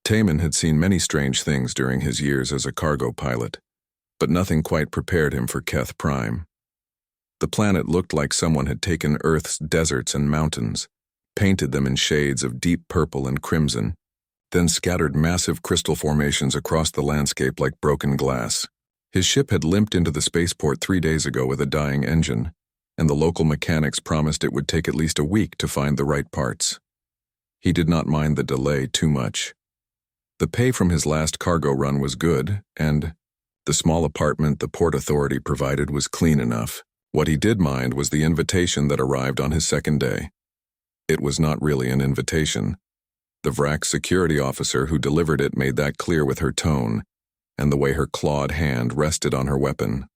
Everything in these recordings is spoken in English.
Taman had seen many strange things during his years as a cargo pilot, but nothing quite prepared him for Keth Prime. The planet looked like someone had taken Earth's deserts and mountains, painted them in shades of deep purple and crimson, then scattered massive crystal formations across the landscape like broken glass. His ship had limped into the spaceport 3 days ago with a dying engine, and the local mechanics promised it would take at least a week to find the right parts. He did not mind the delay too much. The pay from his last cargo run was good, and the small apartment the Port Authority provided was clean enough. What he did mind was the invitation that arrived on his second day. It was not really an invitation. The VRAC security officer who delivered it made that clear with her tone and the way her clawed hand rested on her weapon.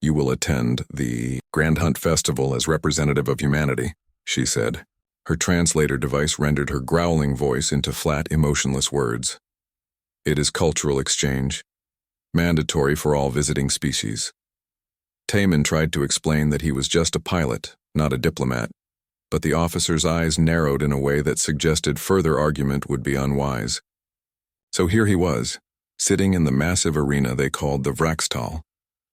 "You will attend the Grand Hunt Festival as representative of humanity," she said. Her translator device rendered her growling voice into flat, emotionless words. "It is cultural exchange, mandatory for all visiting species." Taman tried to explain that he was just a pilot, not a diplomat, but the officer's eyes narrowed in a way that suggested further argument would be unwise. So here he was, sitting in the massive arena they called the Vraxtal,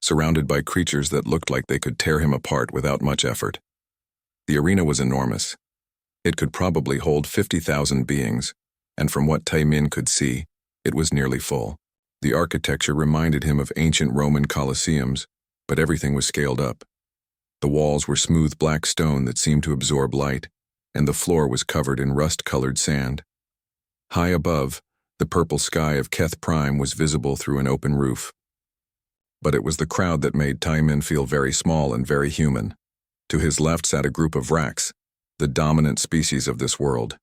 surrounded by creatures that looked like they could tear him apart without much effort. The arena was enormous. It could probably hold 50,000 beings, and from what Taman could see, it was nearly full. The architecture reminded him of ancient Roman colosseums, but everything was scaled up. The walls were smooth black stone that seemed to absorb light, and the floor was covered in rust-colored sand. High above, the purple sky of Keth Prime was visible through an open roof. But it was the crowd that made Taman feel very small and very human. To his left sat a group of Vracs, the dominant species of this world.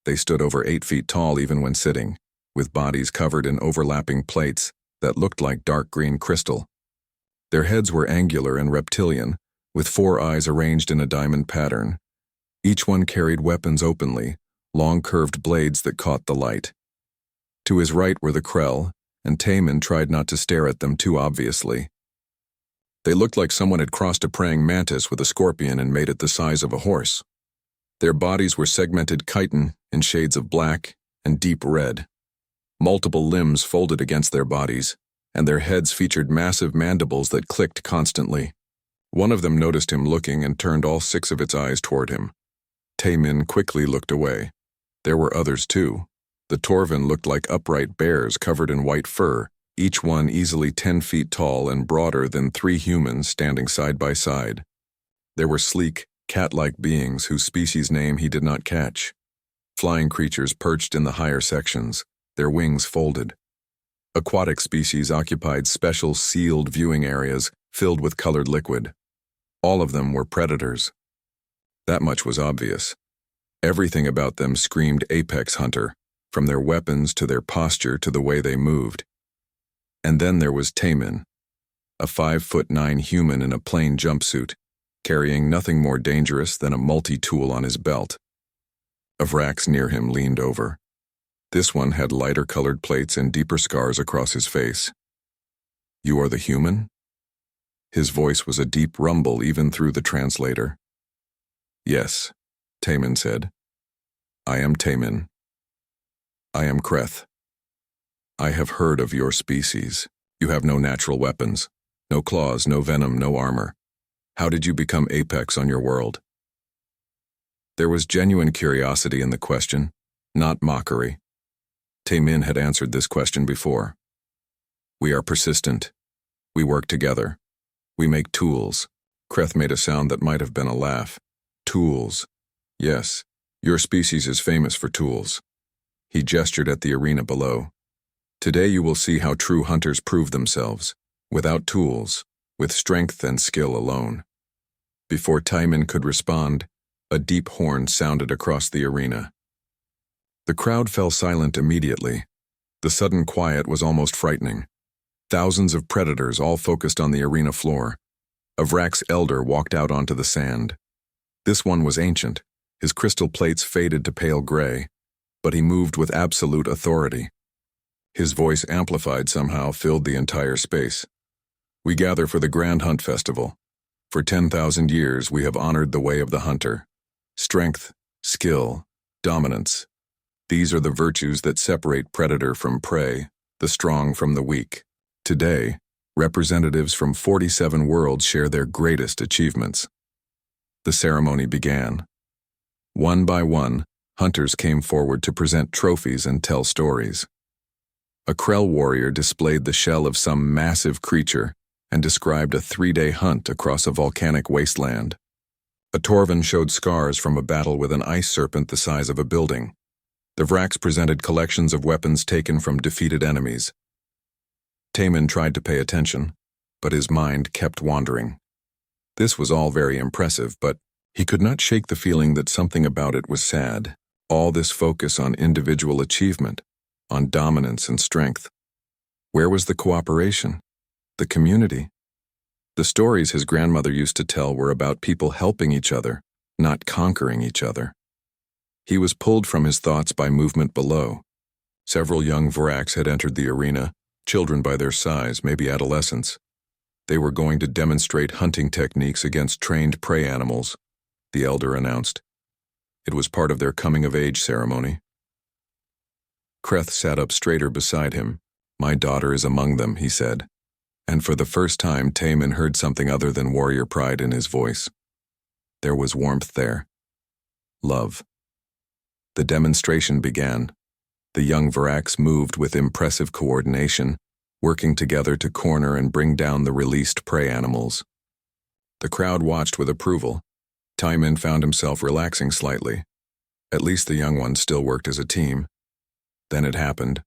They stood over 8 feet tall even when sitting, with bodies covered in overlapping plates that looked like dark green crystal. Their heads were angular and reptilian, with 4 eyes arranged in a diamond pattern. Each one carried weapons openly, long curved blades that caught the light. To his right were the Krell, and Taman tried not to stare at them too obviously. They looked like someone had crossed a praying mantis with a scorpion and made it the size of a horse. Their bodies were segmented chitin in shades of black and deep red. Multiple limbs folded against their bodies, and their heads featured massive mandibles that clicked constantly. One of them noticed him looking and turned all 6 of its eyes toward him. Taman quickly looked away. There were others too. The Torvin looked like upright bears covered in white fur, each one easily 10 feet tall and broader than 3 humans standing side by side. There were sleek, cat-like beings whose species name he did not catch. Flying creatures perched in the higher sections, their wings folded. Aquatic species occupied special sealed viewing areas filled with colored liquid. All of them were predators. That much was obvious. Everything about them screamed apex hunter, from their weapons to their posture to the way they moved. And then there was Taman, a 5'9" human in a plain jumpsuit, carrying nothing more dangerous than a multi-tool on his belt. A Vrax near him leaned over. This one had lighter-colored plates and deeper scars across his face. "You are the human?" His voice was a deep rumble even through the translator. "Yes," Taman said. "I am Taman. I am Kreth. I have heard of your species. You have no natural weapons, no claws, no venom, no armor. How did you become apex on your world?" There was genuine curiosity in the question, not mockery. Taman had answered this question before. "We are persistent. We work together. We make tools." Kreth made a sound that might have been a laugh. "Tools. Yes, your species is famous for tools." He gestured at the arena below. "Today you will see how true hunters prove themselves, without tools, with strength and skill alone." Before Taman could respond, a deep horn sounded across the arena. The crowd fell silent immediately. The sudden quiet was almost frightening. Thousands of predators all focused on the arena floor. A Vrax elder walked out onto the sand. This one was ancient. His crystal plates faded to pale gray, but he moved with absolute authority. His voice, amplified somehow, filled the entire space. "We gather for the Grand Hunt Festival. For 10,000 years we have honored the way of the hunter. Strength, skill, dominance. These are the virtues that separate predator from prey, the strong from the weak. Today, representatives from 47 worlds share their greatest achievements. The ceremony began. One by one, hunters came forward to present trophies and tell stories. A Krell warrior displayed the shell of some massive creature and described a 3-day hunt across a volcanic wasteland. A Torvan showed scars from a battle with an ice serpent the size of a building. The Vraks presented collections of weapons taken from defeated enemies. Taman tried to pay attention, but his mind kept wandering. This was all very impressive, but he could not shake the feeling that something about it was sad. All this focus on individual achievement, on dominance and strength. Where was the cooperation? The community? The stories his grandmother used to tell were about people helping each other, not conquering each other. He was pulled from his thoughts by movement below. Several young Vraks had entered the arena, children by their size, maybe adolescents. They were going to demonstrate hunting techniques against trained prey animals, the elder announced. It was part of their coming-of-age ceremony. Kreth sat up straighter beside him. "My daughter is among them," he said. And for the first time, Taman heard something other than warrior pride in his voice. There was warmth there. Love. The demonstration began. The young Vraks moved with impressive coordination, working together to corner and bring down the released prey animals. The crowd watched with approval. Taman found himself relaxing slightly. At least the young ones still worked as a team. Then it happened.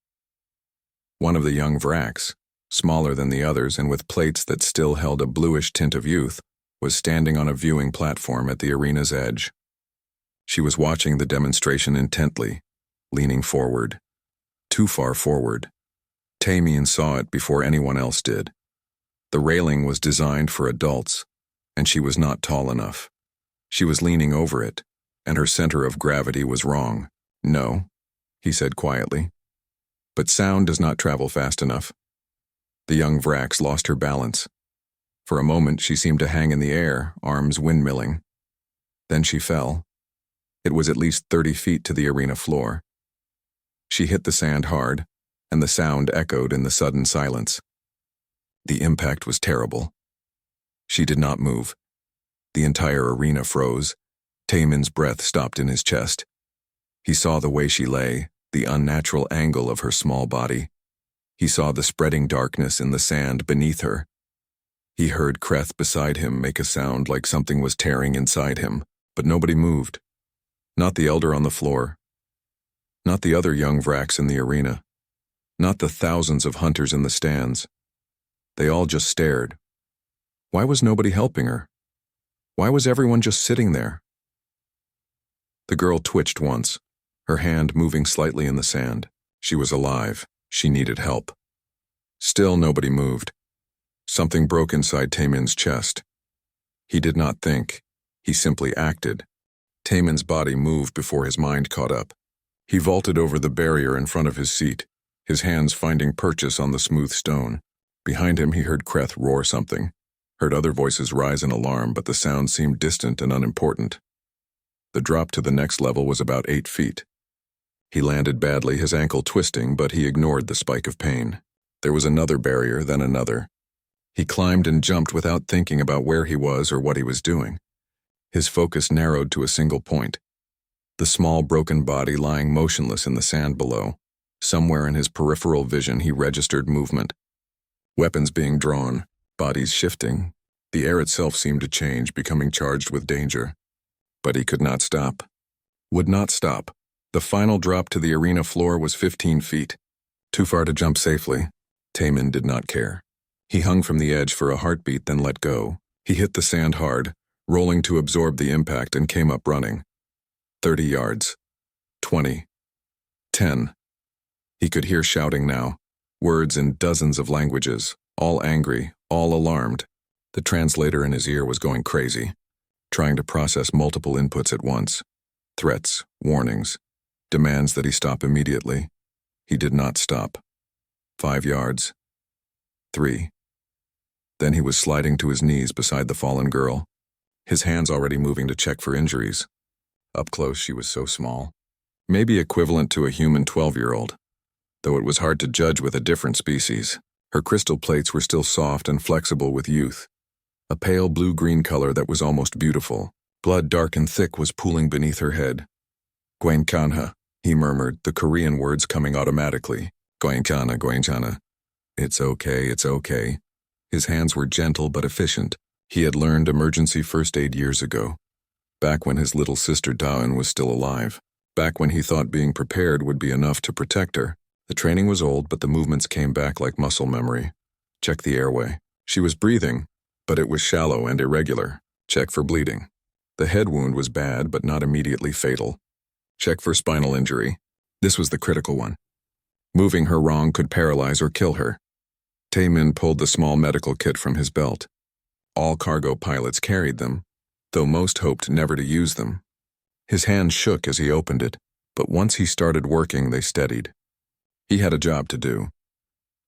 One of the young Vraks, smaller than the others and with plates that still held a bluish tint of youth, was standing on a viewing platform at the arena's edge. She was watching the demonstration intently, leaning forward. Too far forward. Taman saw it before anyone else did. The railing was designed for adults, and she was not tall enough. She was leaning over it, and her center of gravity was wrong. "No," he said quietly. "But sound does not travel fast enough." The young Vraks lost her balance. For a moment she seemed to hang in the air, arms windmilling. Then she fell. It was at least 30 feet to the arena floor. She hit the sand hard, and the sound echoed in the sudden silence. The impact was terrible. She did not move. The entire arena froze. Taman's breath stopped in his chest. He saw the way she lay, the unnatural angle of her small body. He saw the spreading darkness in the sand beneath her. He heard Kreth beside him make a sound like something was tearing inside him, but nobody moved. Not the elder on the floor. Not the other young Vraks in the arena. Not the thousands of hunters in the stands. They all just stared. Why was nobody helping her? Why was everyone just sitting there? The girl twitched once, her hand moving slightly in the sand. She was alive. She needed help. Still nobody moved. Something broke inside Taman's chest. He did not think. He simply acted. Taman's body moved before his mind caught up. He vaulted over the barrier in front of his seat, his hands finding purchase on the smooth stone. Behind him he heard Kreth roar something, heard other voices rise in alarm, but the sound seemed distant and unimportant. The drop to the next level was about 8 feet. He landed badly, his ankle twisting, but he ignored the spike of pain. There was another barrier, then another. He climbed and jumped without thinking about where he was or what he was doing. His focus narrowed to a single point. The small broken body lying motionless in the sand below. Somewhere in his peripheral vision he registered movement. Weapons being drawn, bodies shifting. The air itself seemed to change, becoming charged with danger. But he could not stop. Would not stop. The final drop to the arena floor was 15 feet. Too far to jump safely. Taman did not care. He hung from the edge for a heartbeat, then let go. He hit the sand hard, rolling to absorb the impact, and came up running. 30 yards. 20. 10. He could hear shouting now, words in dozens of languages, all angry, all alarmed. The translator in his ear was going crazy, trying to process multiple inputs at once. Threats, warnings, demands that he stop immediately. He did not stop. 5 yards. 3. Then he was sliding to his knees beside the fallen girl, his hands already moving to check for injuries. Up close, she was so small. maybe equivalent to a human 12-year-old, though it was hard to judge with a different species. Her crystal plates were still soft and flexible with youth, a pale blue-green color that was almost beautiful. Blood dark and thick was pooling beneath her head. Gwaenkanha, he murmured, the Korean words coming automatically. Gwaenkana, Gwaenkana. It's okay, it's okay. His hands were gentle but efficient. He had learned emergency first aid years ago, back when his little sister Dawn was still alive, back when he thought being prepared would be enough to protect her. The training was old, but the movements came back like muscle memory. Check the airway. She was breathing, but it was shallow and irregular. Check for bleeding. The head wound was bad, but not immediately fatal. Check for spinal injury. This was the critical one. Moving her wrong could paralyze or kill her. Taemin pulled the small medical kit from his belt. All cargo pilots carried them, though most hoped never to use them. His hand shook as he opened it, but once he started working, they steadied. He had a job to do.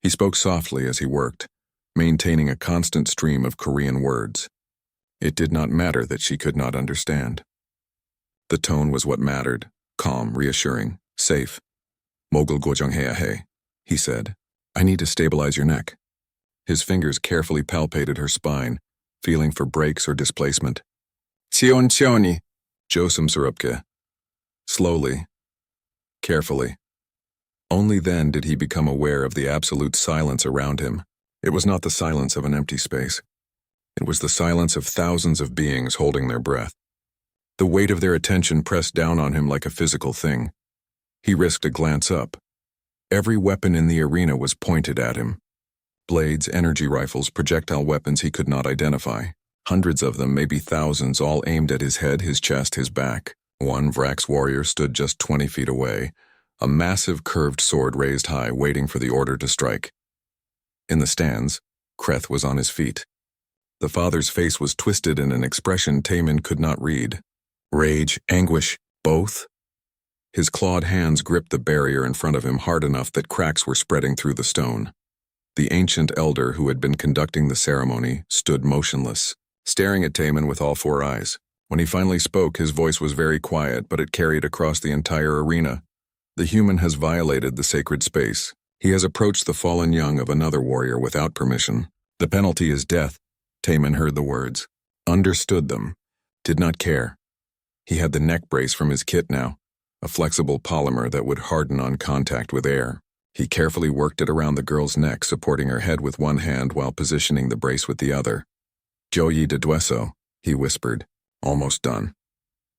He spoke softly as he worked, maintaining a constant stream of Korean words. It did not matter that she could not understand. The tone was what mattered, calm, reassuring, safe. Mogul gojongheahe, he said. I need to stabilize your neck. His fingers carefully palpated her spine, feeling for breaks or displacement. Sion Sioni, Josem Surupke. Slowly, carefully. Only then did he become aware of the absolute silence around him. It was not the silence of an empty space. It was the silence of thousands of beings holding their breath. The weight of their attention pressed down on him like a physical thing. He risked a glance up. Every weapon in the arena was pointed at him. Blades, energy rifles, projectile weapons he could not identify. Hundreds of them, maybe thousands, all aimed at his head, his chest, his back. One Vrax warrior stood just 20 feet away, a massive curved sword raised high, waiting for the order to strike. In the stands, Kreth was on his feet. The father's face was twisted in an expression Taemin could not read. Rage, anguish, both? His clawed hands gripped the barrier in front of him hard enough that cracks were spreading through the stone. The ancient elder who had been conducting the ceremony stood motionless, staring at Taemin with all four eyes. When he finally spoke, his voice was very quiet, but it carried across the entire arena. The human has violated the sacred space. He has approached the fallen young of another warrior without permission. The penalty is death. Taemin heard the words, understood them, did not care. He had the neck brace from his kit now, a flexible polymer that would harden on contact with air. He carefully worked it around the girl's neck, supporting her head with one hand while positioning the brace with the other. Joyi de Dueso, he whispered, almost done.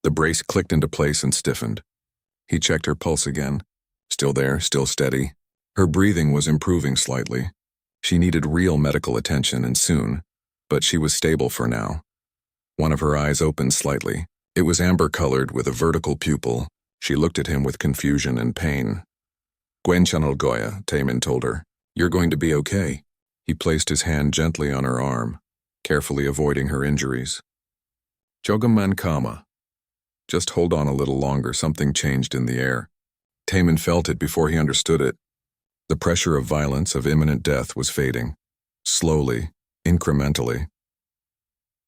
The brace clicked into place and stiffened. He checked her pulse again. Still there, still steady. Her breathing was improving slightly. She needed real medical attention, and soon, but she was stable for now. One of her eyes opened slightly. It was amber-colored with a vertical pupil. She looked at him with confusion and pain. Gwenchanal Goya, Taemin told her. You're going to be okay. He placed his hand gently on her arm, carefully avoiding her injuries. Jogaman Kama. Just hold on a little longer, something changed in the air. Taemin felt it before he understood it. The pressure of violence, of imminent death, was fading. Slowly, incrementally.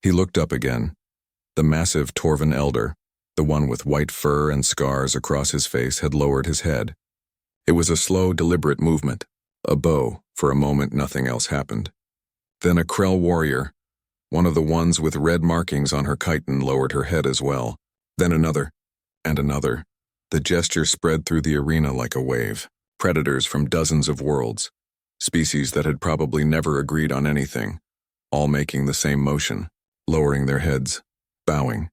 He looked up again. The massive Torvan elder, the one with white fur and scars across his face, had lowered his head. It was a slow, deliberate movement. A bow. For a moment, nothing else happened. Then a Krell warrior, one of the ones with red markings on her chitin, lowered her head as well. Then another, and another. The gesture spread through the arena like a wave. Predators from dozens of worlds, species that had probably never agreed on anything, all making the same motion, lowering their heads, bowing.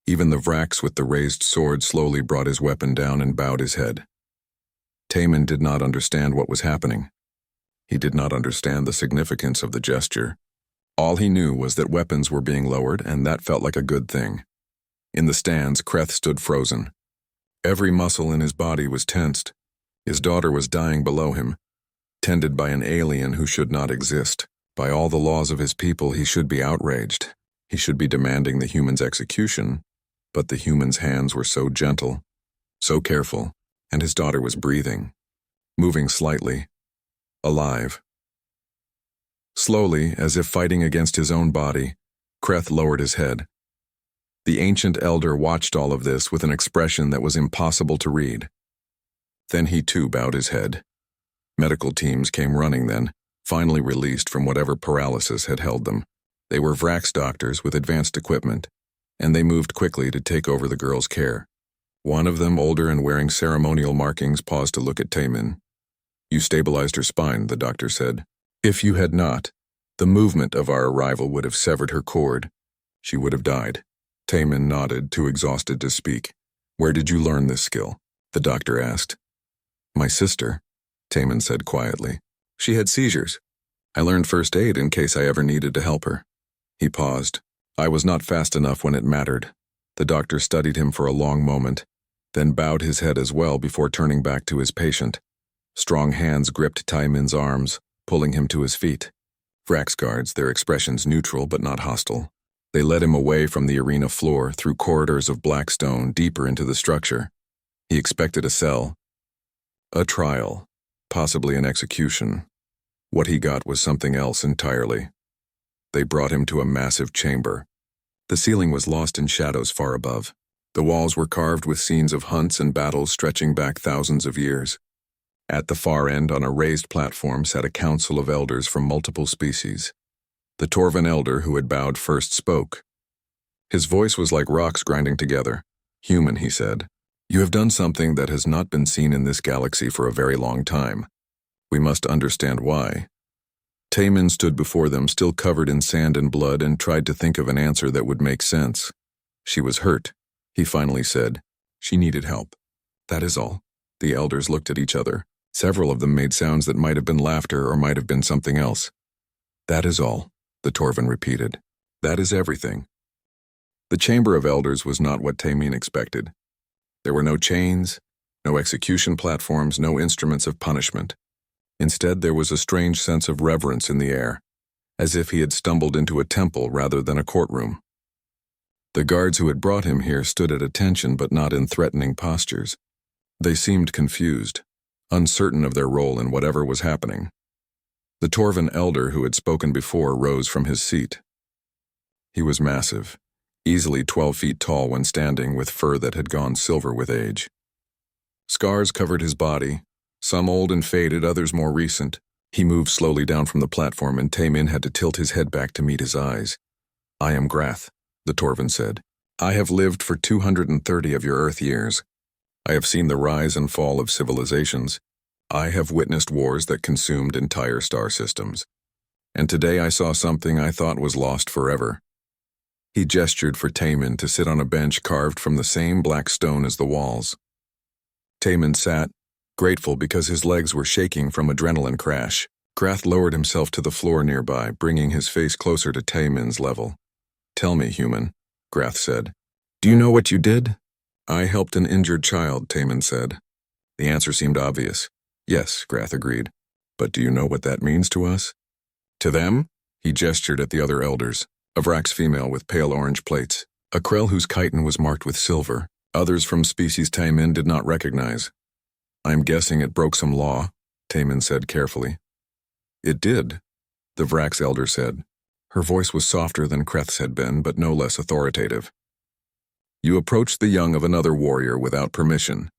Even the Vrax with the raised sword slowly brought his weapon down and bowed his head. Taemin did not understand what was happening. He did not understand the significance of the gesture. All he knew was that weapons were being lowered, and that felt like a good thing. In the stands, Kreth stood frozen. Every muscle in his body was tensed. His daughter was dying below him, tended by an alien who should not exist. By all the laws of his people, he should be outraged. He should be demanding the human's execution, but the human's hands were so gentle, so careful, and his daughter was breathing, moving slightly, alive. Slowly, as if fighting against his own body, Kreth lowered his head. The ancient elder watched all of this with an expression that was impossible to read. Then he too bowed his head. Medical teams came running then, finally released from whatever paralysis had held them. They were Vrax doctors with advanced equipment, and they moved quickly to take over the girl's care. One of them, older and wearing ceremonial markings, paused to look at Taemin. "You stabilized her spine," the doctor said. "If you had not, the movement of our arrival would have severed her cord. She would have died." Taemin nodded, too exhausted to speak. "Where did you learn this skill?" the doctor asked. "My sister," Taemin said quietly. "She had seizures. I learned first aid in case I ever needed to help her." He paused. "I was not fast enough when it mattered." The doctor studied him for a long moment, then bowed his head as well before turning back to his patient. Strong hands gripped Taemin's arms, pulling him to his feet. Vrax guards, their expressions neutral but not hostile. They led him away from the arena floor, through corridors of black stone, deeper into the structure. He expected a cell, a trial, possibly an execution. What he got was something else entirely. They brought him to a massive chamber. The ceiling was lost in shadows far above. The walls were carved with scenes of hunts and battles stretching back thousands of years. At the far end, on a raised platform, sat a council of elders from multiple species. The Torvan elder who had bowed first spoke. His voice was like rocks grinding together. "Human," he said, "you have done something that has not been seen in this galaxy for a very long time. We must understand why." Taemin stood before them, still covered in sand and blood, and tried to think of an answer that would make sense. "She was hurt," he finally said. "She needed help. That is all." The elders looked at each other. Several of them made sounds that might have been laughter or might have been something else. "That is all," the Torvan repeated. "That is everything." The Chamber of Elders was not what Taemin expected. There were no chains, no execution platforms, no instruments of punishment. Instead, there was a strange sense of reverence in the air, as if he had stumbled into a temple rather than a courtroom. The guards who had brought him here stood at attention but not in threatening postures. They seemed confused, uncertain of their role in whatever was happening. The Torvan elder who had spoken before rose from his seat. He was massive, easily 12 feet tall when standing, with fur that had gone silver with age. Scars covered his body, some old and faded, others more recent. He moved slowly down from the platform, and Taemin had to tilt his head back to meet his eyes. "I am Grath," the Torvan said. "I have lived for 230 of your Earth years. I have seen the rise and fall of civilizations. I have witnessed wars that consumed entire star systems. And today I saw something I thought was lost forever." He gestured for Taemin to sit on a bench carved from the same black stone as the walls. Taemin sat, grateful because his legs were shaking from adrenaline crash. Grath lowered himself to the floor nearby, bringing his face closer to Taemin's level. "Tell me, human," Grath said. "Do you know what you did?" "I helped an injured child," Taemin said. The answer seemed obvious. "Yes," Grath agreed. "But do you know what that means to us?" "To them?" He gestured at the other elders. A Vrax female with pale orange plates, a Krell whose chitin was marked with silver. Others from species Taemin did not recognize. "I'm guessing it broke some law," Taemin said carefully. "It did," the Vrax elder said. Her voice was softer than Kreth's had been, but no less authoritative. "You approached the young of another warrior without permission.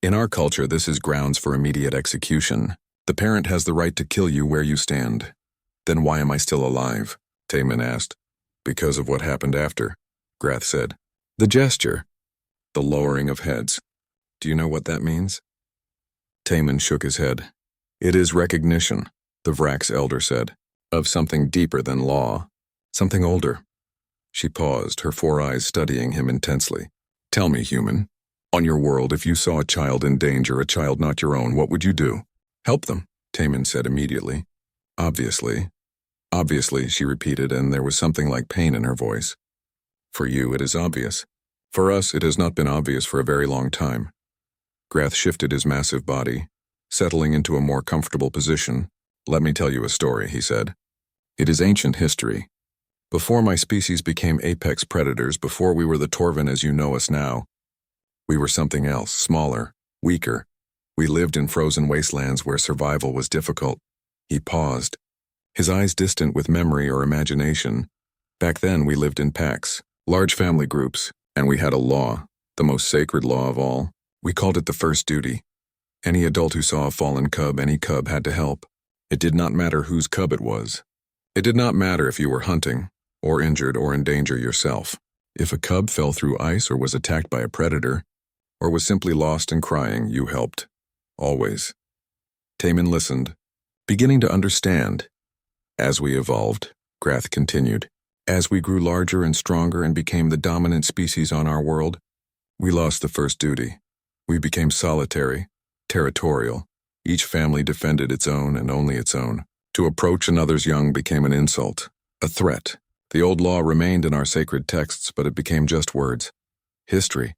In our culture, this is grounds for immediate execution. The parent has the right to kill you where you stand." "Then why am I still alive?" Taemin asked. "Because of what happened after," Grath said. "The gesture." The lowering of heads. "Do you know what that means?" Taemin shook his head. "It is recognition," the Vrax elder said, "of something deeper than law, something older." She paused, her 4 eyes studying him intensely. "Tell me, human, on your world, if you saw a child in danger, a child not your own, what would you do?" "Help them," Taemin said immediately. Obviously, she repeated, and there was something like pain in her voice. "For you, it is obvious. For us, it has not been obvious for a very long time." Grath shifted his massive body, settling into a more comfortable position. "Let me tell you a story," he said. "It is ancient history. Before my species became apex predators, before we were the Torvan as you know us now, we were something else, smaller, weaker. We lived in frozen wastelands where survival was difficult." He paused, his eyes distant with memory or imagination. "Back then we lived in packs, large family groups. And we had a law, the most sacred law of all. We called it the first duty. Any adult who saw a fallen cub, any cub had to help. It did not matter whose cub it was. It did not matter if you were hunting, or injured, or in danger yourself. If a cub fell through ice or was attacked by a predator, or was simply lost and crying, you helped. Always. Taman listened, beginning to understand. As we evolved, Grath continued, as we grew larger and stronger and became the dominant species on our world, we lost the first duty. We became solitary, territorial. Each family defended its own and only its own. To approach another's young became an insult, a threat. The old law remained in our sacred texts, but it became just words. History.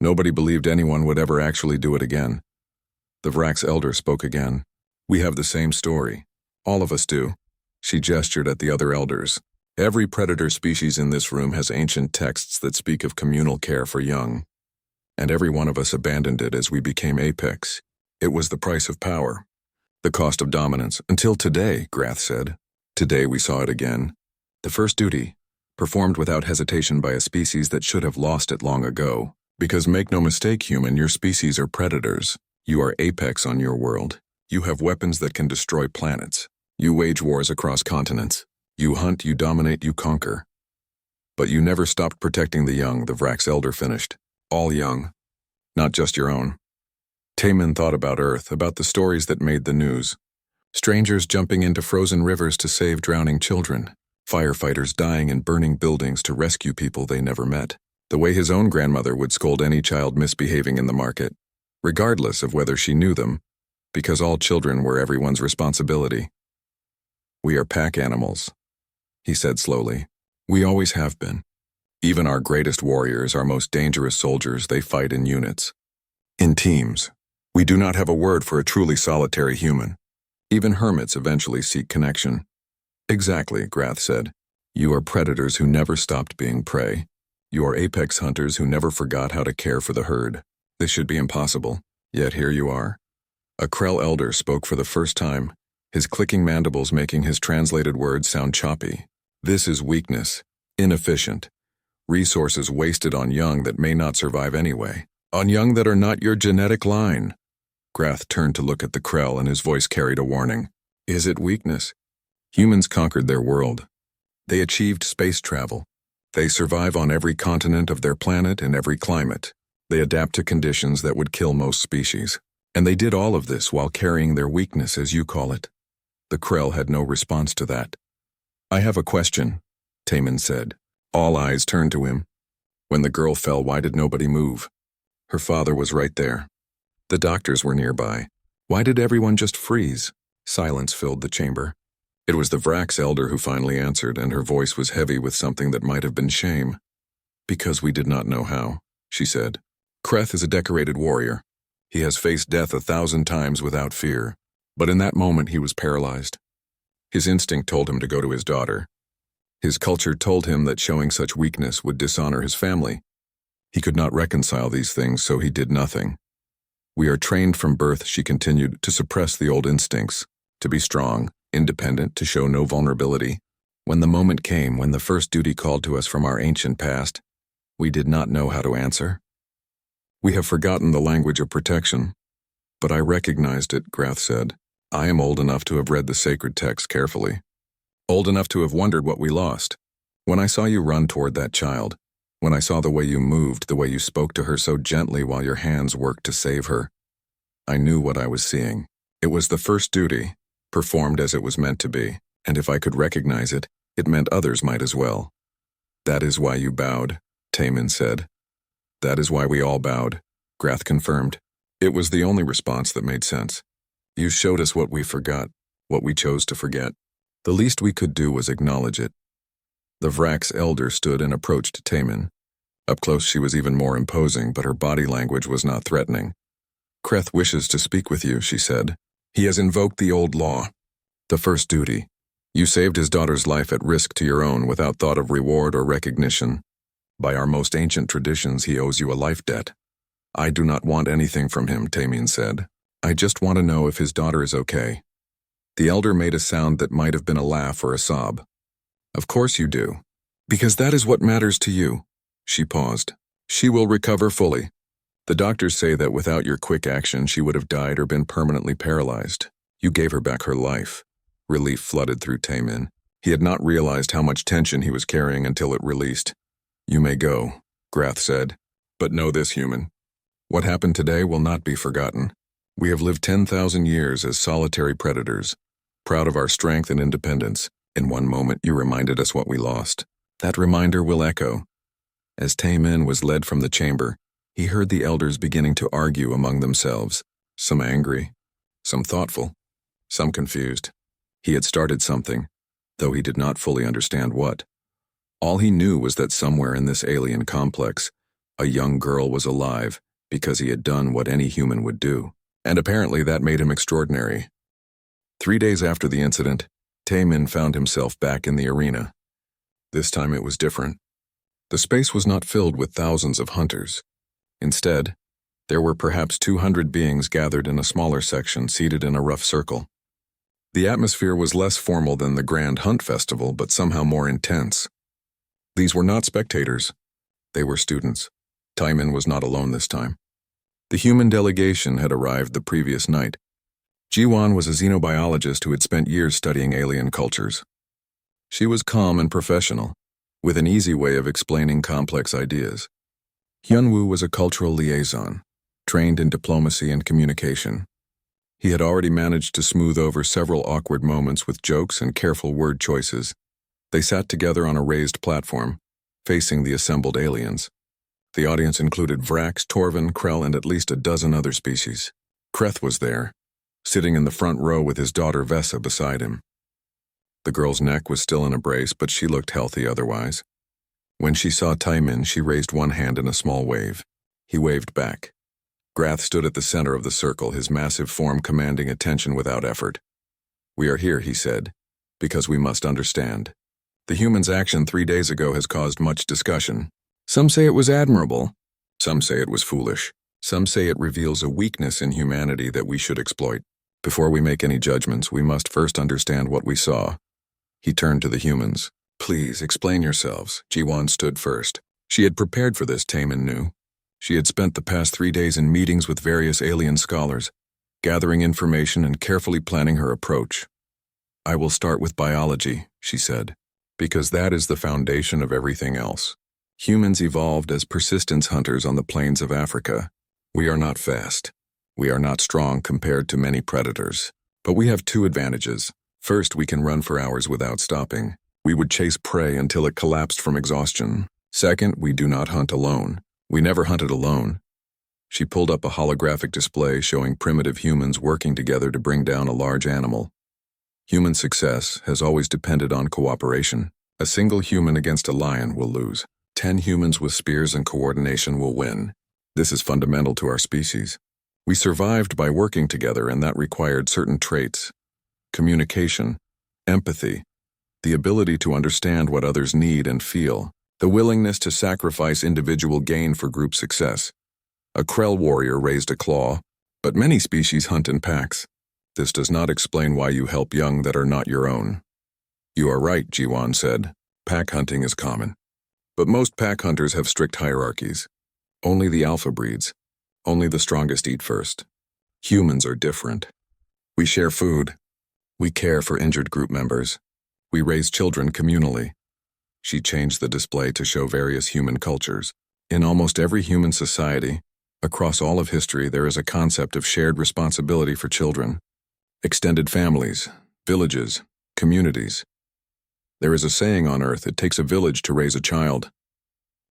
Nobody believed anyone would ever actually do it again. The Vrax elder spoke again. We have the same story. All of us do. She gestured at the other elders. Every predator species in this room has ancient texts that speak of communal care for young. And every one of us abandoned it as we became apex. It was the price of power. The cost of dominance. Until today, Grath said. Today we saw it again. The first duty, performed without hesitation by a species that should have lost it long ago. Because make no mistake, human, your species are predators. You are apex on your world. You have weapons that can destroy planets. You wage wars across continents. You hunt, you dominate, you conquer. But you never stopped protecting the young, the Vrax elder finished. All young. Not just your own. Taman thought about Earth, about the stories that made the news. Strangers jumping into frozen rivers to save drowning children. Firefighters dying in burning buildings to rescue people they never met. The way his own grandmother would scold any child misbehaving in the market, regardless of whether she knew them, because all children were everyone's responsibility. We are pack animals, he said slowly. We always have been. Even our greatest warriors, our most dangerous soldiers, they fight in units. In teams. We do not have a word for a truly solitary human. Even hermits eventually seek connection. Exactly, Grath said. You are predators who never stopped being prey. You are apex hunters who never forgot how to care for the herd. This should be impossible, yet here you are. A Krell elder spoke for the first time, his clicking mandibles making his translated words sound choppy. This is weakness, inefficient. Resources wasted on young that may not survive anyway. On young that are not your genetic line. Grath turned to look at the Krell and his voice carried a warning. Is it weakness? Humans conquered their world. They achieved space travel. They survive on every continent of their planet and every climate. They adapt to conditions that would kill most species. And they did all of this while carrying their weakness, as you call it. The Krell had no response to that. I have a question, Taman said. All eyes turned to him. When the girl fell, why did nobody move? Her father was right there. The doctors were nearby. Why did everyone just freeze? Silence filled the chamber. It was the Vrax elder who finally answered, and her voice was heavy with something that might have been shame. Because we did not know how, she said. Kreth is a decorated warrior. He has faced death 1,000 times without fear, but in that moment he was paralyzed. His instinct told him to go to his daughter. His culture told him that showing such weakness would dishonor his family. He could not reconcile these things, so he did nothing. We are trained from birth, she continued, to suppress the old instincts, to be strong, independent, to show no vulnerability. When the moment came, when the first duty called to us from our ancient past, we did not know how to answer. We have forgotten the language of protection. But I recognized it, Grath said. I am old enough to have read the sacred text carefully. Old enough to have wondered what we lost. When I saw you run toward that child, when I saw the way you moved, the way you spoke to her so gently while your hands worked to save her, I knew what I was seeing. It was the first duty, performed as it was meant to be, and if I could recognize it, it meant others might as well. That is why you bowed, Taman said. That is why we all bowed, Grath confirmed. It was the only response that made sense. You showed us what we forgot, what we chose to forget. The least we could do was acknowledge it. The Vrax elder stood and approached Taman. Up close she was even more imposing, but her body language was not threatening. Kreth wishes to speak with you, she said. He has invoked the old law. The first duty. You saved his daughter's life at risk to your own without thought of reward or recognition. By our most ancient traditions, he owes you a life debt. I do not want anything from him, Taman said. I just want to know if his daughter is okay. The elder made a sound that might have been a laugh or a sob. Of course you do. Because that is what matters to you. She paused. She will recover fully. The doctors say that without your quick action, she would have died or been permanently paralyzed. You gave her back her life. Relief flooded through Taemin. He had not realized how much tension he was carrying until it released. You may go, Grath said. But know this, human. What happened today will not be forgotten. We have lived 10,000 years as solitary predators, proud of our strength and independence. In one moment, you reminded us what we lost. That reminder will echo. As Taemin was led from the chamber, he heard the elders beginning to argue among themselves, some angry, some thoughtful, some confused. He had started something, though he did not fully understand what. All he knew was that somewhere in this alien complex, a young girl was alive because he had done what any human would do, and apparently that made him extraordinary. 3 days after the incident, Taemin found himself back in the arena. This time it was different. The space was not filled with thousands of hunters. Instead, there were perhaps 200 beings gathered in a smaller section, seated in a rough circle. The atmosphere was less formal than the Grand Hunt Festival, but somehow more intense. These were not spectators. They were students. Taemin was not alone this time. The human delegation had arrived the previous night. Jiwon was a xenobiologist who had spent years studying alien cultures. She was calm and professional, with an easy way of explaining complex ideas. Hyunwoo was a cultural liaison, trained in diplomacy and communication. He had already managed to smooth over several awkward moments with jokes and careful word choices. They sat together on a raised platform, facing the assembled aliens. The audience included Vrax, Torvin, Krell, and at least a dozen other species. Kreth was there, sitting in the front row with his daughter Vessa beside him. The girl's neck was still in a brace, but she looked healthy otherwise. When she saw Taemin, she raised one hand in a small wave. He waved back. Grath stood at the center of the circle, his massive form commanding attention without effort. We are here, he said, because we must understand. The human's action 3 days ago has caused much discussion. Some say it was admirable. Some say it was foolish. Some say it reveals a weakness in humanity that we should exploit. Before we make any judgments, we must first understand what we saw. He turned to the humans. Please, explain yourselves. Jiwon stood first. She had prepared for this, Taemin knew. She had spent the past 3 days in meetings with various alien scholars, gathering information and carefully planning her approach. I will start with biology, she said, because that is the foundation of everything else. Humans evolved as persistence hunters on the plains of Africa. We are not fast. We are not strong compared to many predators. But we have 2 advantages. First, we can run for hours without stopping. We would chase prey until it collapsed from exhaustion. Second, we do not hunt alone. We never hunted alone. She pulled up a holographic display showing primitive humans working together to bring down a large animal. Human success has always depended on cooperation. A single human against a lion will lose. 10 humans with spears and coordination will win. This is fundamental to our species. We survived by working together, and that required certain traits: communication, empathy, the ability to understand what others need and feel, the willingness to sacrifice individual gain for group success. A Krell warrior raised a claw, but many species hunt in packs. This does not explain why you help young that are not your own. You are right, Jiwon said. Pack hunting is common. But most pack hunters have strict hierarchies. Only the alpha breeds. Only the strongest eat first. Humans are different. We share food. We care for injured group members. We raise children communally. She changed the display to show various human cultures. In almost every human society, across all of history, there is a concept of shared responsibility for children. Extended families, villages, communities. There is a saying on Earth, it takes a village to raise a child.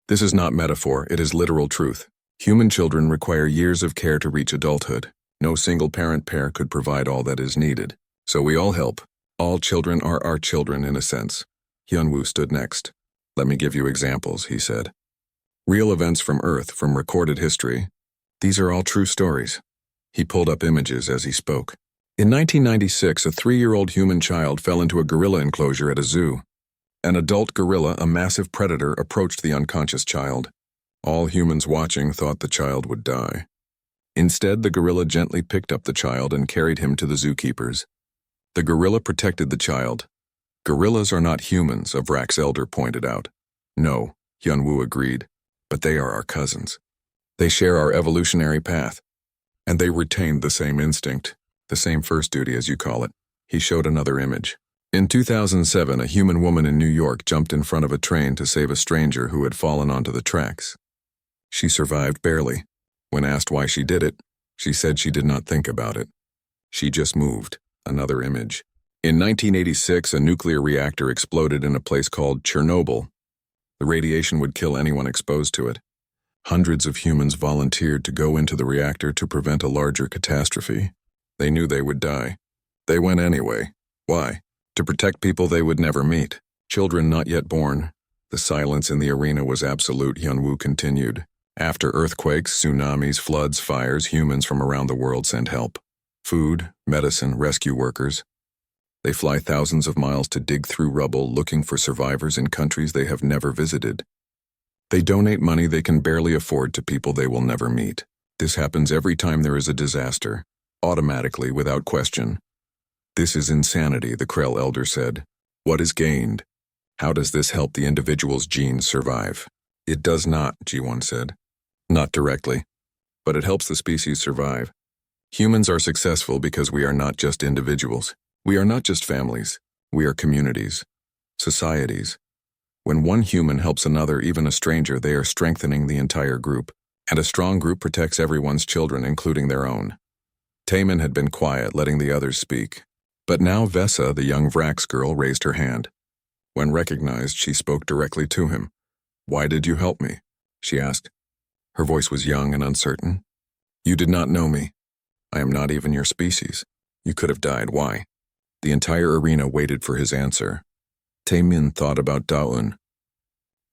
This is not metaphor, it is literal truth. Human children require years of care to reach adulthood. No single-parent pair could provide all that is needed. So we all help. All children are our children in a sense. Hyunwoo stood next. Let me give you examples, he said. Real events from Earth, from recorded history. These are all true stories. He pulled up images as he spoke. In 1996, a 3-year-old human child fell into a gorilla enclosure at a zoo. An adult gorilla, a massive predator, approached the unconscious child. All humans watching thought the child would die. Instead, the gorilla gently picked up the child and carried him to the zookeepers. The gorilla protected the child. Gorillas are not humans, a Vrax elder pointed out. No, Hyunwoo agreed. but they are our cousins. They share our evolutionary path, and they retained the same instinct, the same first duty as you call it. He showed another image. In 2007, a human woman in New York jumped in front of a train to save a stranger who had fallen onto the tracks. She survived barely. When asked why she did it, she said she did not think about it. She just moved. Another image. In 1986, a nuclear reactor exploded in a place called Chernobyl. The radiation would kill anyone exposed to it. Hundreds of humans volunteered to go into the reactor to prevent a larger catastrophe. They knew they would die. They went anyway. Why? To protect people they would never meet. Children not yet born. The silence in the arena was absolute, Hyunwoo continued. After earthquakes, tsunamis, floods, fires, humans from around the world sent help. Food, medicine, rescue workers. They fly thousands of miles to dig through rubble looking for survivors in countries they have never visited. They donate money they can barely afford to people they will never meet. This happens every time there is a disaster, automatically, without question. This is insanity, the Krell elder said. What is gained? How does this help the individual's genes survive? It does not, Ji-won said. Not directly, but it helps the species survive. Humans are successful because we are not just individuals. We are not just families. We are communities, societies. When one human helps another, even a stranger, they are strengthening the entire group. And a strong group protects everyone's children, including their own. Taemin had been quiet, letting the others speak. But now Vesa, the young Vrax girl, raised her hand. When recognized, she spoke directly to him. Why did you help me? She asked. Her voice was young and uncertain. You did not know me. I am not even your species. You could have died. Why? The entire arena waited for his answer. Taemin thought about Daeun,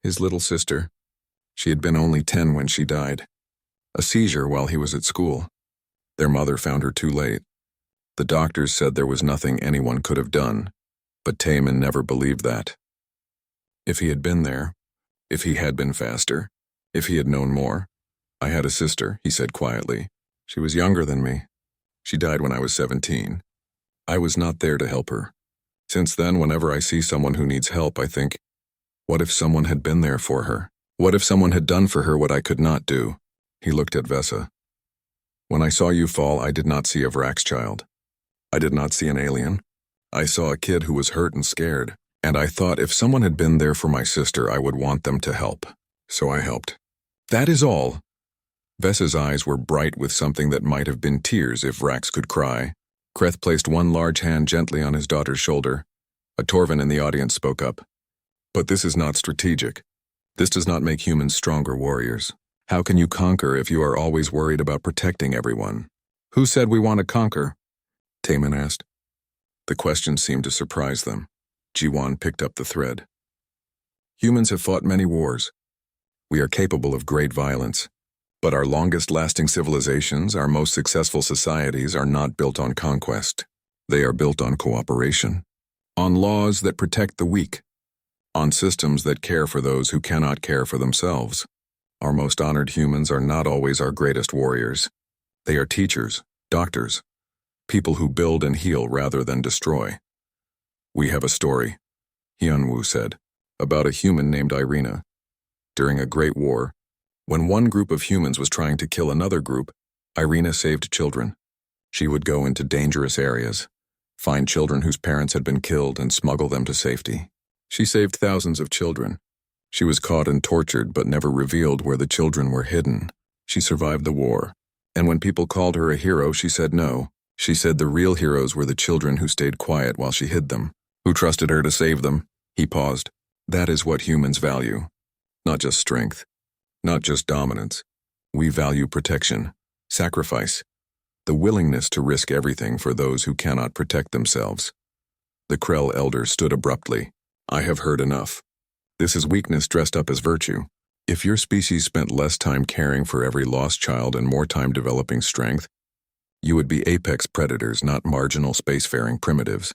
his little sister. She had been only 10 when she died. A seizure while he was at school. Their mother found her too late. The doctors said there was nothing anyone could have done, but Taemin never believed that. If he had been there, if he had been faster, if he had known more. I had a sister, he said quietly. She was younger than me. She died when I was 17. I was not there to help her. Since then, whenever I see someone who needs help, I think, what if someone had been there for her? What if someone had done for her what I could not do? He looked at Vesa. When I saw you fall, I did not see a Vrax child. I did not see an alien. I saw a kid who was hurt and scared, and I thought if someone had been there for my sister, I would want them to help. So I helped. That is all. Vesa's eyes were bright with something that might have been tears if Vrax could cry. Kreth placed one large hand gently on his daughter's shoulder. A Torvin in the audience spoke up. But this is not strategic. This does not make humans stronger warriors. How can you conquer if you are always worried about protecting everyone? Who said we want to conquer? Taemin asked. The question seemed to surprise them. Ji-won picked up the thread. Humans have fought many wars. We are capable of great violence. But our longest-lasting civilizations, our most successful societies, are not built on conquest. They are built on cooperation, on laws that protect the weak, on systems that care for those who cannot care for themselves. Our most honored humans are not always our greatest warriors. They are teachers, doctors, people who build and heal rather than destroy. We have a story, Hyunwoo said, about a human named Irina. During a great war, when one group of humans was trying to kill another group, Irina saved children. She would go into dangerous areas, find children whose parents had been killed and smuggle them to safety. She saved thousands of children. She was caught and tortured but never revealed where the children were hidden. She survived the war. And when people called her a hero, she said no. She said the real heroes were the children who stayed quiet while she hid them, who trusted her to save them. He paused. That is what humans value. Not just strength. Not just dominance. We value protection, sacrifice, the willingness to risk everything for those who cannot protect themselves. The Krell elder stood abruptly. I have heard enough. This is weakness dressed up as virtue. If your species spent less time caring for every lost child and more time developing strength, you would be apex predators, not marginal spacefaring primitives.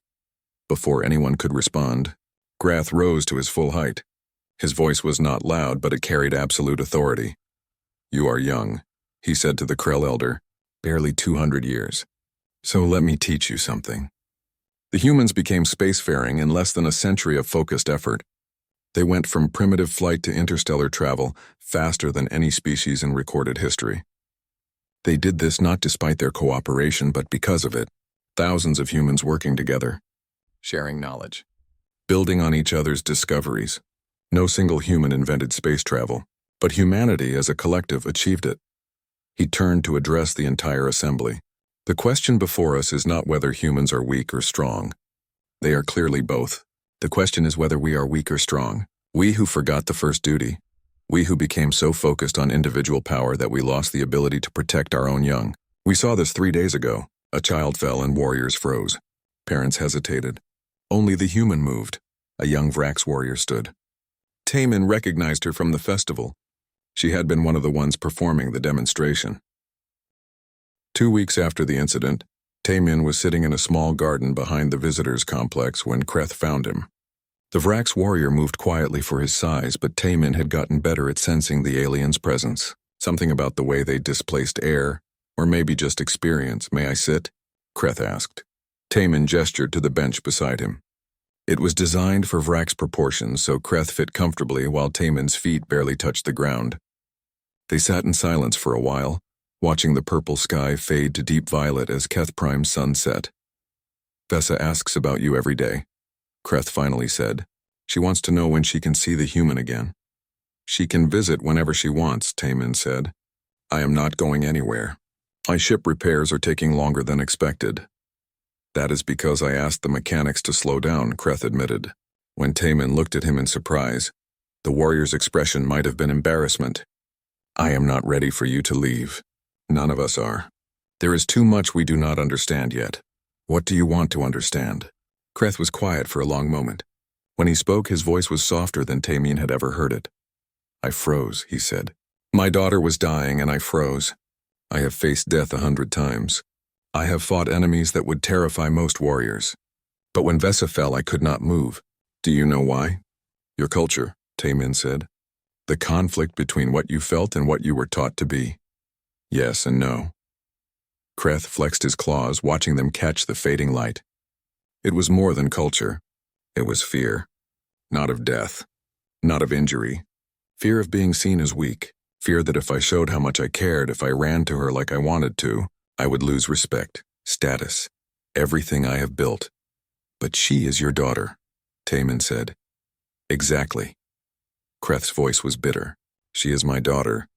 Before anyone could respond, Grath rose to his full height. His voice was not loud, but it carried absolute authority. You are young, he said to the Krell elder, barely 200 years. So let me teach you something. The humans became spacefaring in less than a century of focused effort. They went from primitive flight to interstellar travel faster than any species in recorded history. They did this not despite their cooperation, but because of it. Thousands of humans working together, sharing knowledge, building on each other's discoveries. No single human invented space travel, but humanity as a collective achieved it. He turned to address the entire assembly. The question before us is not whether humans are weak or strong. They are clearly both. The question is whether we are weak or strong. We who forgot the first duty. We who became so focused on individual power that we lost the ability to protect our own young. We saw this 3 days ago. A child fell and warriors froze. Parents hesitated. Only the human moved. A young Vrax warrior stood. Taemin recognized her from the festival. She had been one of the ones performing the demonstration. 2 weeks after the incident, Taemin was sitting in a small garden behind the visitors' complex when Kreth found him. The Vrax warrior moved quietly for his size, but Taemin had gotten better at sensing the alien's presence. Something about the way they displaced air, or maybe just experience. May I sit? Kreth asked. Taemin gestured to the bench beside him. It was designed for Vrax proportions, so Kreth fit comfortably while Taemin's feet barely touched the ground. They sat in silence for a while, watching the purple sky fade to deep violet as Keth Prime's sun set. Vesa asks about you every day, Kreth finally said. She wants to know when she can see the human again. She can visit whenever she wants, Taemin said. I am not going anywhere. My ship repairs are taking longer than expected. That is because I asked the mechanics to slow down, Kreth admitted. When Taemin looked at him in surprise, the warrior's expression might have been embarrassment. I am not ready for you to leave. None of us are. There is too much we do not understand yet. What do you want to understand? Kreth was quiet for a long moment. When he spoke, his voice was softer than Taemin had ever heard it. I froze, he said. My daughter was dying and I froze. I have faced death 100 times. I have fought enemies that would terrify most warriors. But when Vesa fell, I could not move. Do you know why? Your culture, Taemin said. The conflict between what you felt and what you were taught to be. Yes and no. Kreth flexed his claws, watching them catch the fading light. It was more than culture. It was fear. Not of death. Not of injury. Fear of being seen as weak. Fear that if I showed how much I cared, if I ran to her like I wanted to, I would lose respect, status, everything I have built. But she is your daughter, Taemin said. Exactly. Kreth's voice was bitter. She is my daughter,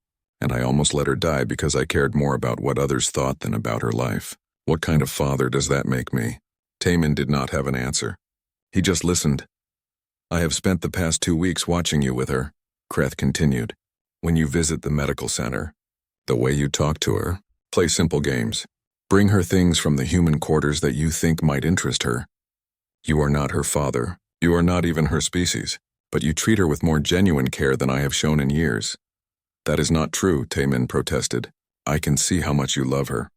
and I almost let her die because I cared more about what others thought than about her life. What kind of father does that make me? Taemin did not have an answer. He just listened. I have spent the past 2 weeks watching you with her, Kreth continued. When you visit the medical center, the way you talk to her, play simple games, bring her things from the human quarters that you think might interest her. You are not her father. You are not even her species, but you treat her with more genuine care than I have shown in years. That is not true, Taemin protested. I can see how much you love her.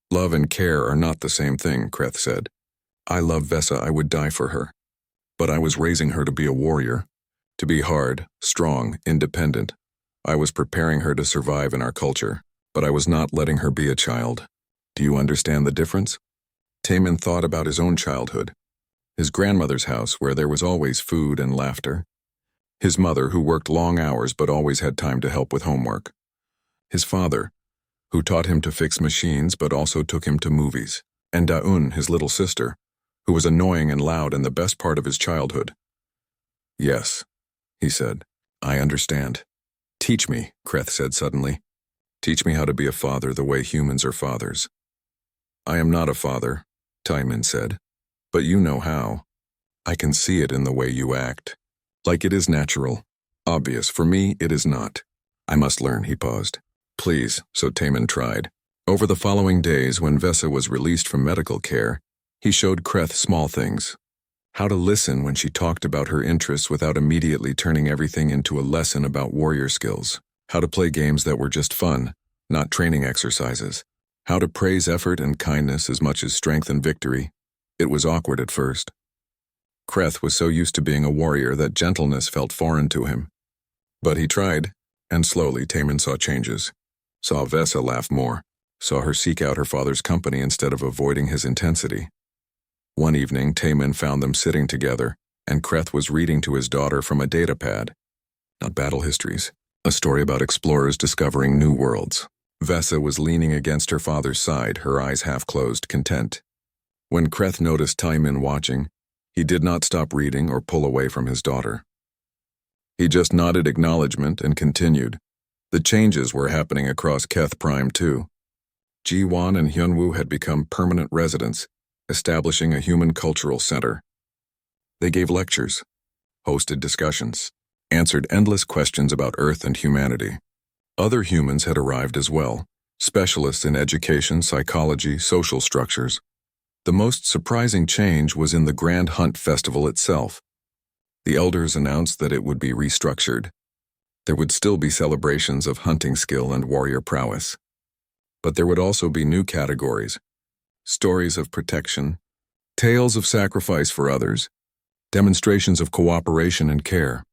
Love and care are not the same thing, Kreth said. I love Vesa, I would die for her. But I was raising her to be a warrior, to be hard, strong, independent. I was preparing her to survive in our culture, but I was not letting her be a child. Do you understand the difference? Taemin thought about his own childhood. His grandmother's house, where there was always food and laughter. His mother, who worked long hours but always had time to help with homework. His father, who taught him to fix machines but also took him to movies. And Daun, his little sister, who was annoying and loud and the best part of his childhood. Yes, he said. I understand. Teach me, Kreth said suddenly. Teach me how to be a father the way humans are fathers. I am not a father, Taemin said. But you know how. I can see it in the way you act. Like it is natural. Obvious. For me, it is not. I must learn, he paused. Please, so Taemin tried. Over the following days, when Vesa was released from medical care, he showed Kreth small things. How to listen when she talked about her interests without immediately turning everything into a lesson about warrior skills. How to play games that were just fun, not training exercises. How to praise effort and kindness as much as strength and victory. It was awkward at first. Kreth was so used to being a warrior that gentleness felt foreign to him. But he tried, and slowly Taemin saw changes. Saw Vesa laugh more. Saw her seek out her father's company instead of avoiding his intensity. One evening, Taemin found them sitting together, and Kreth was reading to his daughter from a datapad. Not battle histories. A story about explorers discovering new worlds. Vesa was leaning against her father's side, her eyes half closed, content. When Kreth noticed Taimin watching, he did not stop reading or pull away from his daughter. He just nodded acknowledgement and continued. The changes were happening across Keth Prime too. Jiwon and Hyunwoo had become permanent residents, establishing a human cultural center. They gave lectures, hosted discussions, answered endless questions about Earth and humanity. Other humans had arrived as well, specialists in education, psychology, social structures. The most surprising change was in the Grand Hunt Festival itself. The elders announced that it would be restructured. There would still be celebrations of hunting skill and warrior prowess. But there would also be new categories: stories of protection, tales of sacrifice for others, demonstrations of cooperation and care.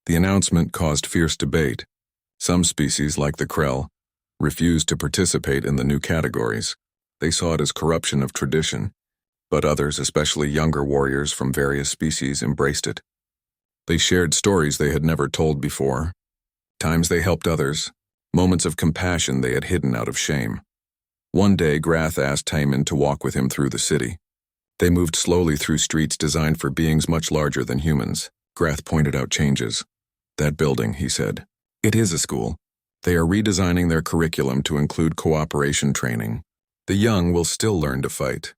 The announcement caused fierce debate. Some species, like the Krell, refused to participate in the new categories. They saw it as corruption of tradition, but others, especially younger warriors from various species, embraced it. They shared stories they had never told before, times they helped others, moments of compassion they had hidden out of shame. One day, Grath asked Taimin to walk with him through the city. They moved slowly through streets designed for beings much larger than humans. Grath pointed out changes. That building, he said. It is a school. They are redesigning their curriculum to include cooperation training. The young will still learn to fight,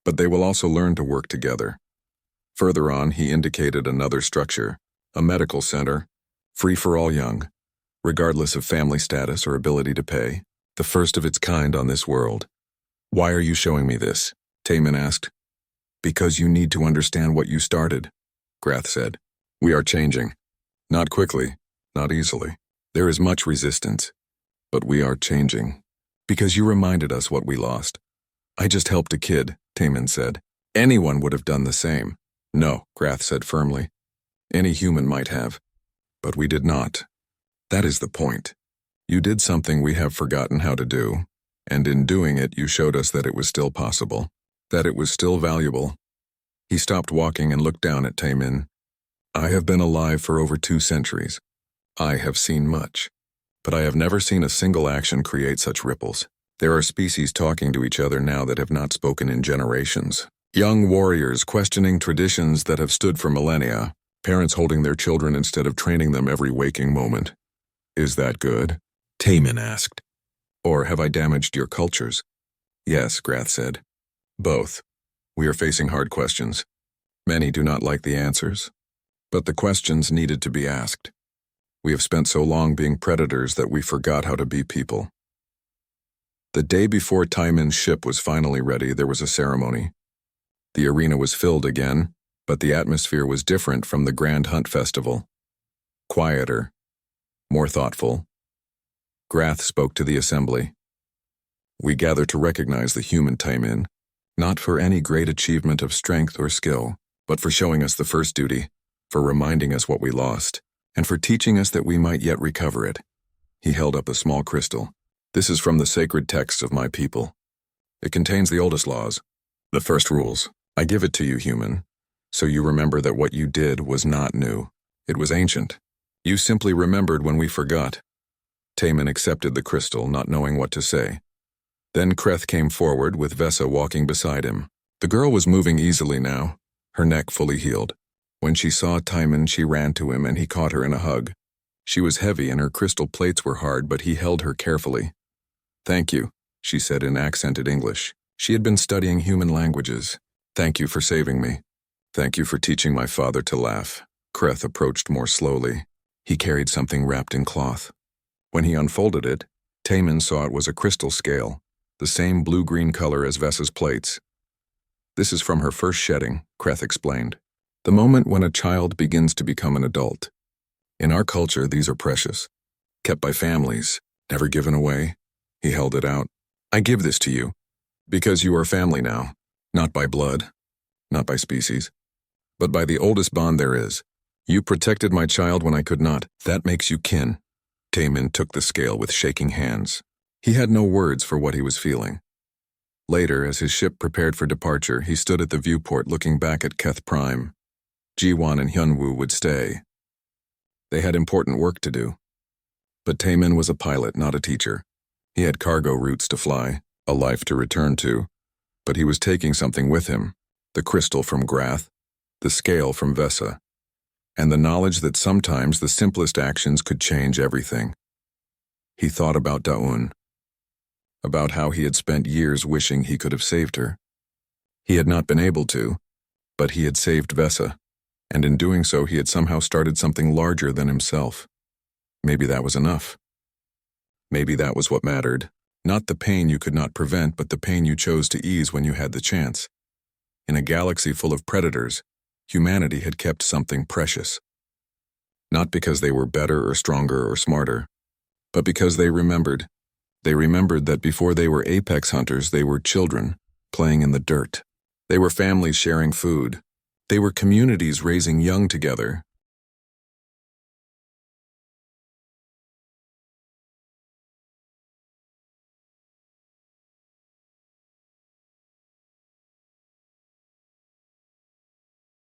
but they will also learn to work together. Further on, he indicated another structure, a medical center, free for all young, regardless of family status or ability to pay, the first of its kind on this world. Why are you showing me this? Taimin asked. Because you need to understand what you started, Grath said. We are changing. Not quickly, not easily. There is much resistance, but we are changing. Because you reminded us what we lost. I just helped a kid, Taimin said. Anyone would have done the same. No, Grath said firmly. Any human might have. But we did not. That is the point. You did something we have forgotten how to do, and in doing it you showed us that it was still possible, that it was still valuable. He stopped walking and looked down at Taimin. I have been alive for over 2 centuries. I have seen much, but I have never seen a single action create such ripples. There are species talking to each other now that have not spoken in generations. Young warriors questioning traditions that have stood for millennia, parents holding their children instead of training them every waking moment. Is that good? Taimin asked. Or have I damaged your cultures? Yes, Grath said. Both. We are facing hard questions. Many do not like the answers, but the questions needed to be asked. We have spent so long being predators that we forgot how to be people. The day before Taimin's ship was finally ready, there was a ceremony. The arena was filled again, but the atmosphere was different from the Grand Hunt Festival. Quieter, more thoughtful. Grath spoke to the assembly. We gather to recognize the human Taimin, not for any great achievement of strength or skill, but for showing us the first duty, for reminding us what we lost, and for teaching us that we might yet recover it. He held up a small crystal. This is from the sacred texts of my people. It contains the oldest laws, the first rules. I give it to you, human, so you remember that what you did was not new. It was ancient. You simply remembered when we forgot. Taimin accepted the crystal, not knowing what to say. Then Kreth came forward, with Vesa walking beside him. The girl was moving easily now, her neck fully healed. When she saw Taimin, she ran to him and he caught her in a hug. She was heavy and her crystal plates were hard, but he held her carefully. Thank you, she said in accented English. She had been studying human languages. Thank you for saving me. Thank you for teaching my father to laugh. Kreth approached more slowly. He carried something wrapped in cloth. When he unfolded it, Taimin saw it was a crystal scale, the same blue-green color as Vesa's plates. This is from her first shedding, Kreth explained. The moment when a child begins to become an adult. In our culture, these are precious. Kept by families, never given away. He held it out. I give this to you, because you are family now, not by blood, not by species, but by the oldest bond there is. You protected my child when I could not. That makes you kin. Taimin took the scale with shaking hands. He had no words for what he was feeling. Later, as his ship prepared for departure, he stood at the viewport looking back at Keth Prime. Jiwon and Hyunwoo would stay. They had important work to do. But Taemin was a pilot, not a teacher. He had cargo routes to fly, a life to return to, but he was taking something with him, the crystal from Grath, the scale from Vesa, and the knowledge that sometimes the simplest actions could change everything. He thought about Daun, about how he had spent years wishing he could have saved her. He had not been able to, but he had saved Vesa, and in doing so he had somehow started something larger than himself. Maybe that was enough. Maybe that was what mattered, not the pain you could not prevent, but the pain you chose to ease when you had the chance. In a galaxy full of predators, humanity had kept something precious. Not because they were better or stronger or smarter, but because they remembered. They remembered that before they were apex hunters, they were children, playing in the dirt. They were families sharing food. They were communities raising young together,